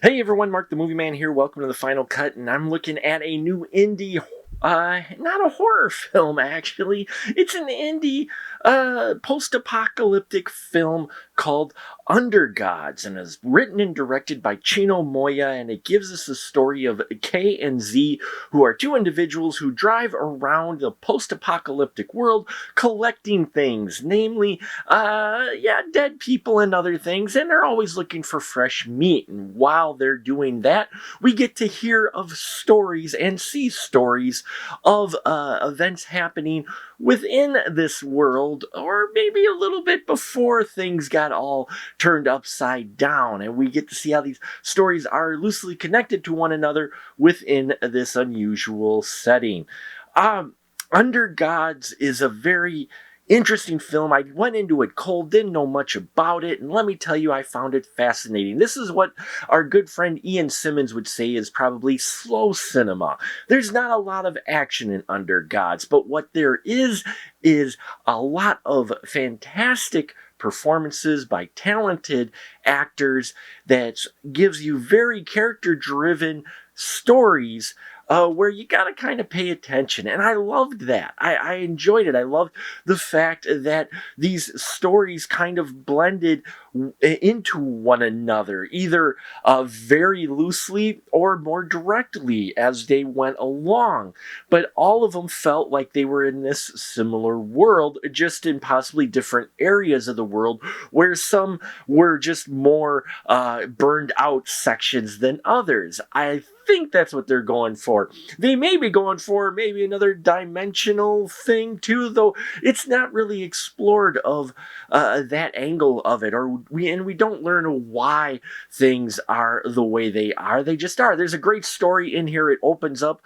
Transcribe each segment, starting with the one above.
Hey everyone, Mark the Movie Man here. Welcome to the final cut, and I'm looking at a new indie, not a horror film actually. It's an indie, post-apocalyptic film called Undergods, and is written and directed by Chino, Moya, and it gives us a story of K and Z, who are two individuals who drive around the post-apocalyptic world collecting things, namely, dead people and other things, and they're always looking for fresh meat. And while they're doing that, we get to hear of stories and see stories of events happening within this world, or maybe a little bit before things got all turned upside down. And we get to see how these stories are loosely connected to one another within this unusual setting. Under Gods is a very interesting film. I went into it cold, didn't know much about it, and let me tell you, I found it fascinating. This is what our good friend Ian Simmons would say is probably slow cinema. There's not a lot of action in Under Gods, but what there is a lot of fantastic performances by talented actors that gives you very character-driven stories where you got to kind of pay attention. And I loved that. I enjoyed it. I loved the fact that these stories kind of blended into one another, either very loosely or more directly as they went along. But all of them felt like they were in this similar world, just in possibly different areas of the world, where some were just more burned out sections than others. I think that's what they're going for. They may be going for maybe another dimensional thing too, though it's not really explored of that angle of it, or we don't learn why things are the way they are. They just are. There's a great story in here. It opens up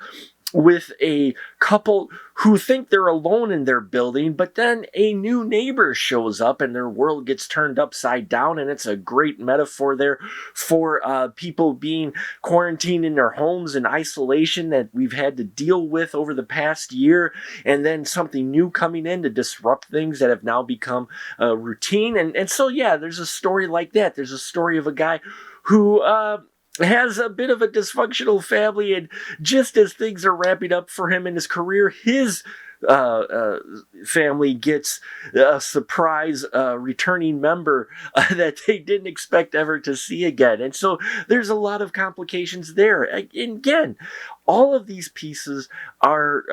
with a couple who think they're alone in their building, but then a new neighbor shows up and their world gets turned upside down. And it's a great metaphor there for people being quarantined in their homes in isolation that we've had to deal with over the past year, and then something new coming in to disrupt things that have now become routine. And so, yeah, there's a story like that. There's a story of a guy who has a bit of a dysfunctional family, and just as things are ramping up for him in his career, his family gets a surprise returning member that they didn't expect ever to see again. And so there's a lot of complications there. And again, all of these pieces are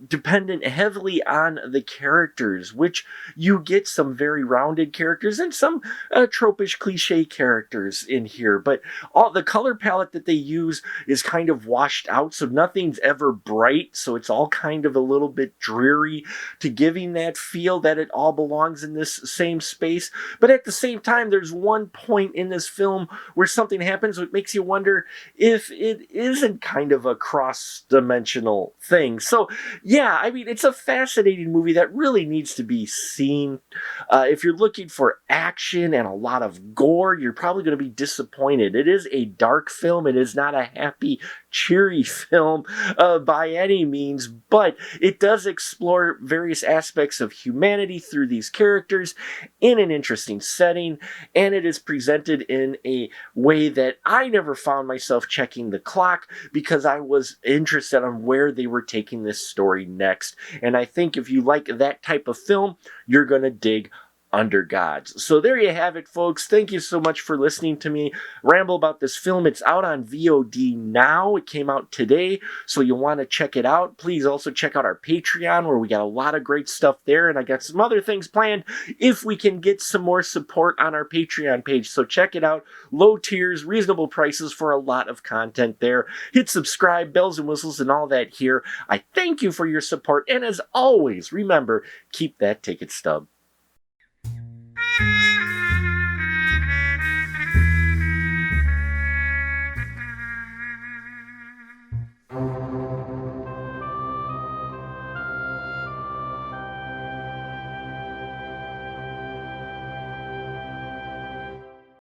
dependent heavily on the characters, which you get some very rounded characters and some tropish cliche characters in here. But all the color palette that they use is kind of washed out, so nothing's ever bright. So it's all kind of a little bit dreary, to giving that feel that it all belongs in this same space. But at the same time, there's one point in this film where something happens that makes you wonder if it isn't kind of a cross-dimensional thing. So yeah, I mean, it's a fascinating movie that really needs to be seen. If you're looking for action and a lot of gore, you're probably going to be disappointed. It is a dark film. It is not a happy, cheery film by any means, but it does explore various aspects of humanity through these characters in an interesting setting, and it is presented in a way that I never found myself checking the clock, because I was interested on where they were taking this story next. And I think if you like that type of film, you're going to dig Under Gods. So there you have it, folks. Thank you so much for listening to me ramble about this film. It's out on VOD now. It came out today, so you'll want to check it out. Please also check out our Patreon, where we got a lot of great stuff there, and I got some other things planned if we can get some more support on our Patreon page. So check it out. Low tiers, reasonable prices for a lot of content there. Hit subscribe, bells and whistles, and all that here. I thank you for your support, and as always, remember, keep that ticket stub.